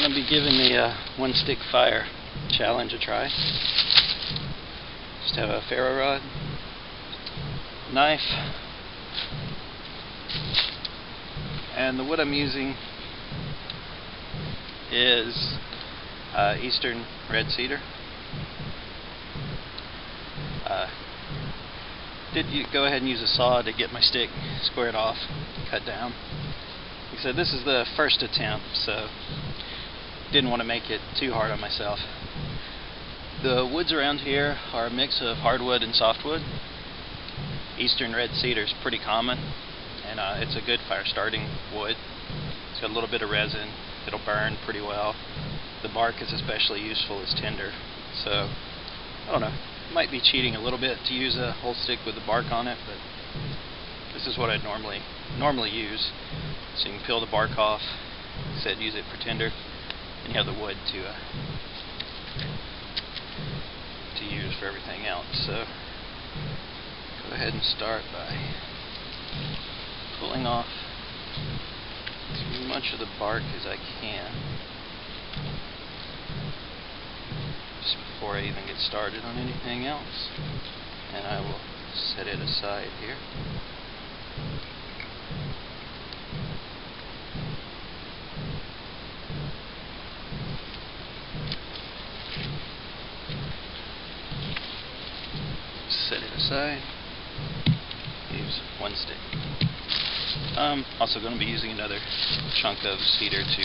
going to be giving the one stick fire challenge a try. Just have a ferro rod, knife, and the wood I'm using is Eastern red cedar. Did go ahead and use a saw to get my stick squared off, cut down. Like I said, this is the first attempt, so didn't want to make it too hard on myself. The woods around here are a mix of hardwood and softwood. Eastern red cedar is pretty common, and it's a good fire starting wood. It's got a little bit of resin. It'll burn pretty well. The bark is especially useful as tinder. So, I don't know, might be cheating a little bit to use a whole stick with the bark on it, but this is what I'd normally use. So you can peel the bark off, like I said, use it for tinder, and you have the wood to use for everything else. So go ahead and start by pulling off as much of the bark as I can just before I even get started on anything else, and I will set it aside here. Set it aside. Use one stick. I'm also going to be using another chunk of cedar to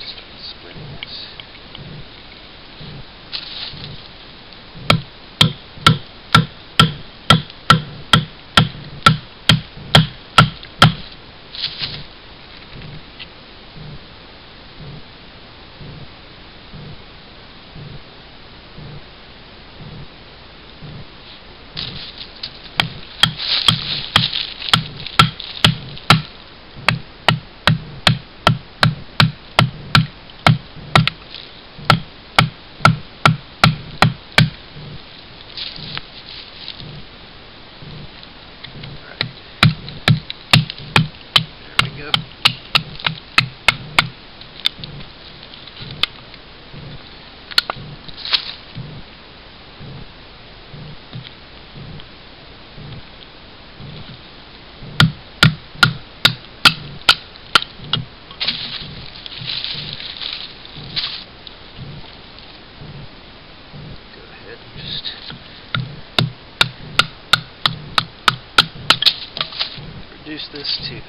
start splitting this. Reduce this to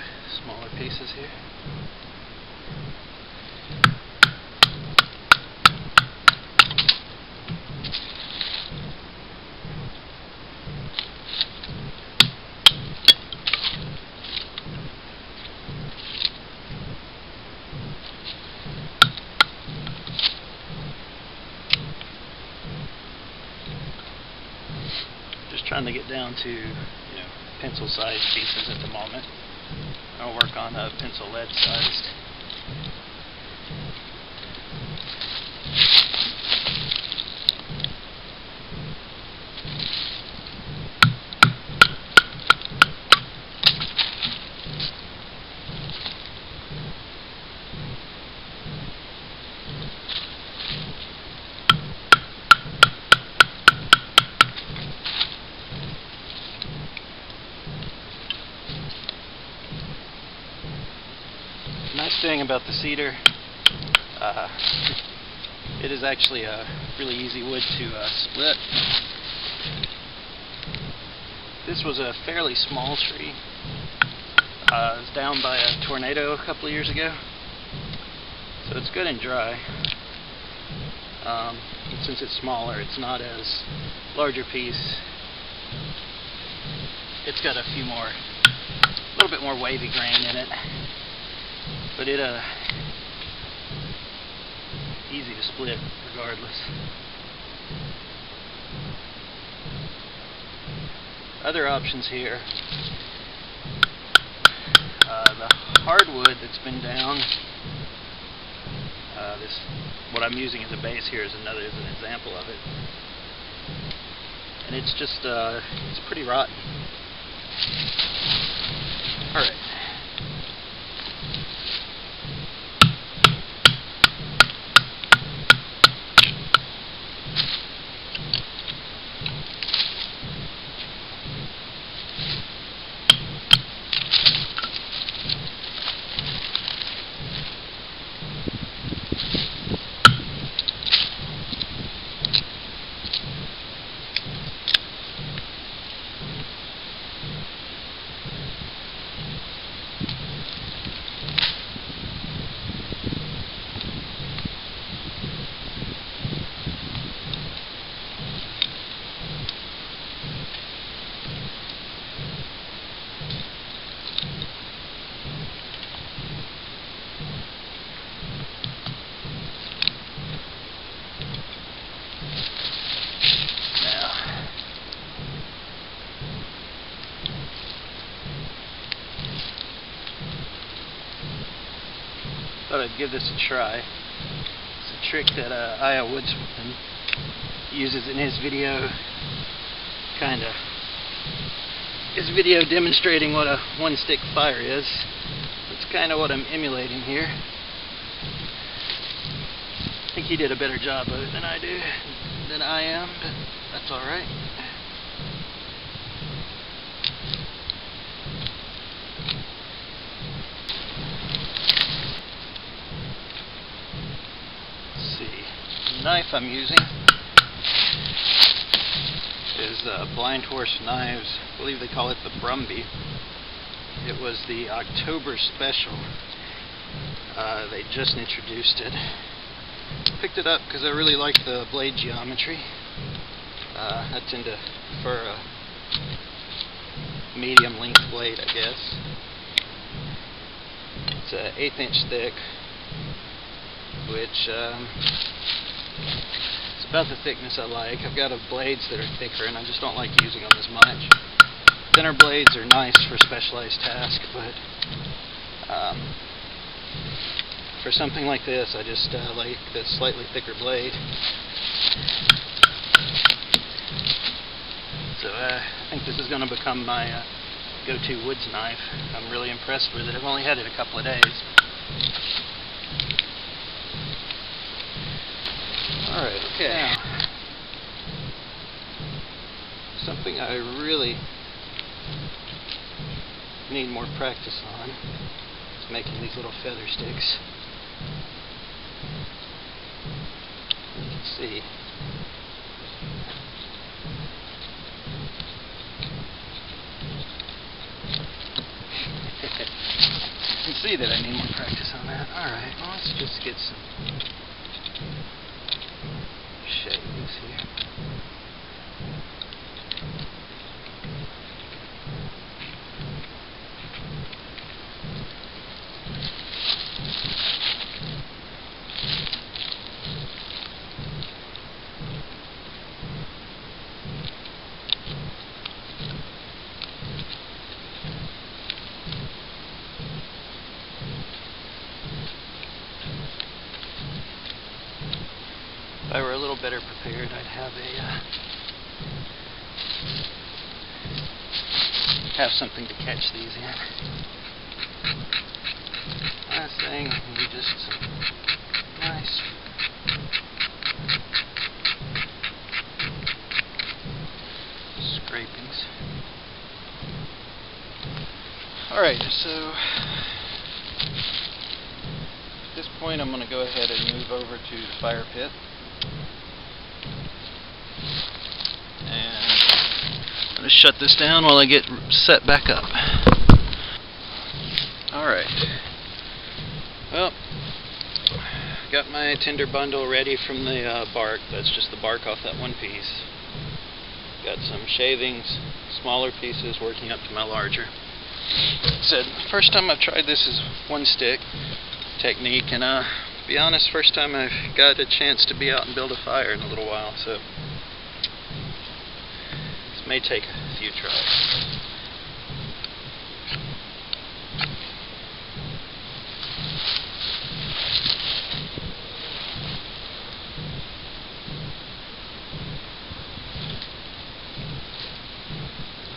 smaller pieces here. Just trying to get down to, pencil-sized pieces at the moment. I'll work on a pencil lead-sized. Nice thing about the cedar, it is actually a really easy wood to split. This was a fairly small tree. It was down by a tornado a couple of years ago, so it's good and dry. Since it's smaller, it's not as larger piece. It's got a little bit more wavy grain in it. But it easy to split regardless. Other options here. The hardwood that's been down. What I'm using as a base here is an example of it, and it's just it's pretty rotten. All right. Thought I'd give this a try. It's a trick that Aya Woodsman uses in his video. His video demonstrating what a one-stick fire is. That's kind of what I'm emulating here. I think he did a better job of it than I am, but that's alright. Let's see. The knife I'm using is Blind Horse Knives. I believe they call it the Brumby. It was the October special. They just introduced it. Picked it up because I really like the blade geometry. I tend to prefer a medium length blade, I guess. It's 1/8 inch thick, which it's about the thickness I like. I've got blades that are thicker and I just don't like using them as much. Thinner blades are nice for specialized tasks, but for something like this, I just like the slightly thicker blade. So I think this is going to become my go-to woods knife. I'm really impressed with it. I've only had it a couple of days. Alright, okay. Now, something I really need more practice on is making these little feather sticks. You can see. You can see that I need more practice on that. Alright, well, let's just get some shavings here. If I were a little better prepared, I'd have something to catch these in. Last thing, maybe just some nice scrapings. Alright, so at this point I'm going to go ahead and move over to the fire pit. I'm going to shut this down while I get set back up. Alright. Well, got my tinder bundle ready from the bark. That's just the bark off that one piece. Got some shavings, smaller pieces working up to my larger. Said, first time I've tried this is one stick technique, and to be honest, first time I've got a chance to be out and build a fire in a little while, so this may take a few tries.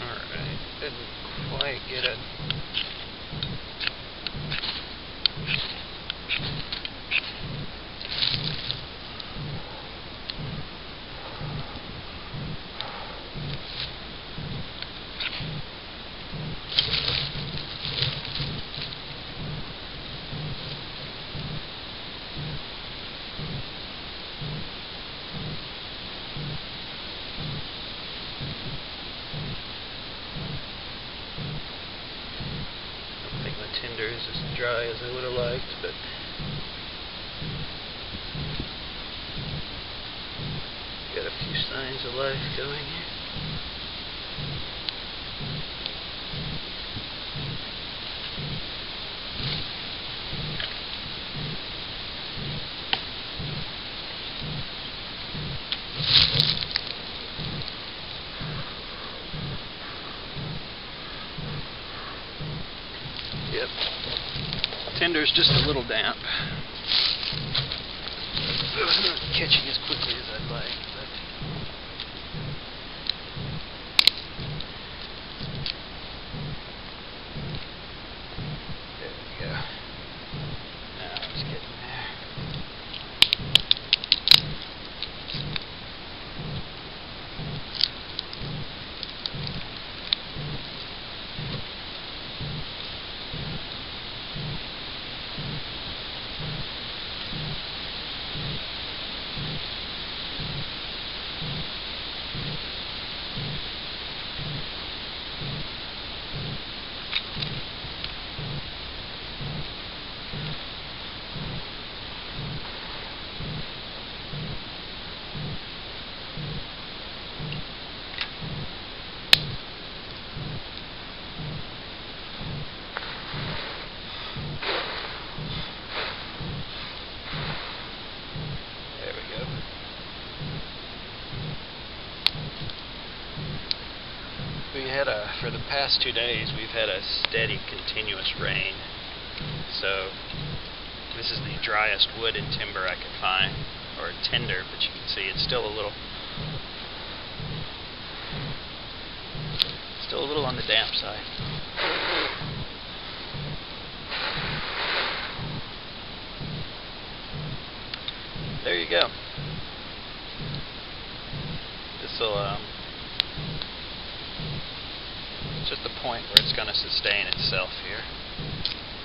Alright, didn't quite get it. Tinder is as dry as I would have liked, but got a few signs of life going here. Yep. Tinder there's just a little damp. It's not catching as quickly as I'd like, but there we go. Now it's getting there. For the past 2 days, we've had a steady, continuous rain. So this is the driest wood and timber I could find, or tinder, but you can see it's still a little on the damp side. There you go. This'll just the point where it's going to sustain itself here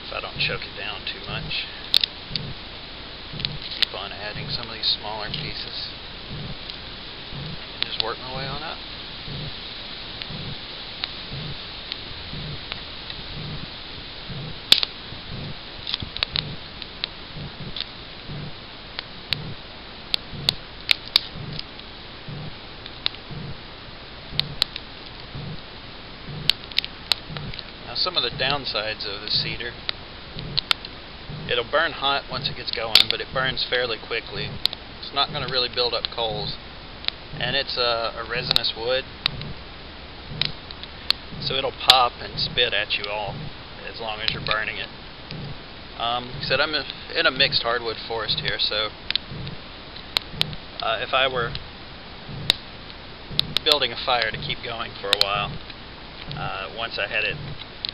if I don't choke it down too much. Keep on adding some of these smaller pieces and just work my way on up. Some of the downsides of the cedar, it'll burn hot once it gets going, but it burns fairly quickly. It's not going to really build up coals, and it's a resinous wood, so it'll pop and spit at you all as long as you're burning it. Like I said, I'm in a mixed hardwood forest here, so if I were building a fire to keep going for a while, once I had a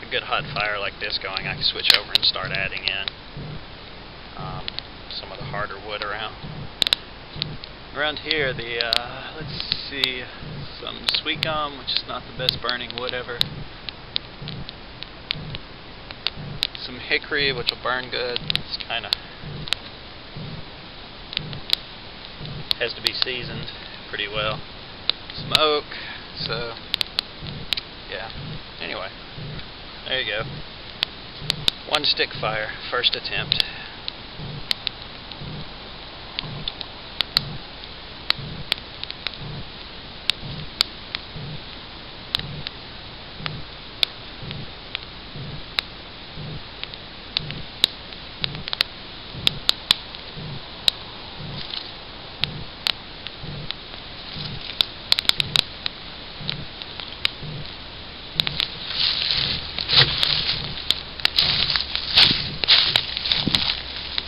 good hot fire like this going, I could switch over and start adding in some of the harder wood around here. The let's see, some sweet gum, which is not the best burning wood ever. Some hickory, which will burn good. It's kind of has to be seasoned pretty well. Some oak. So yeah. Anyway. There you go. One stick fire, first attempt.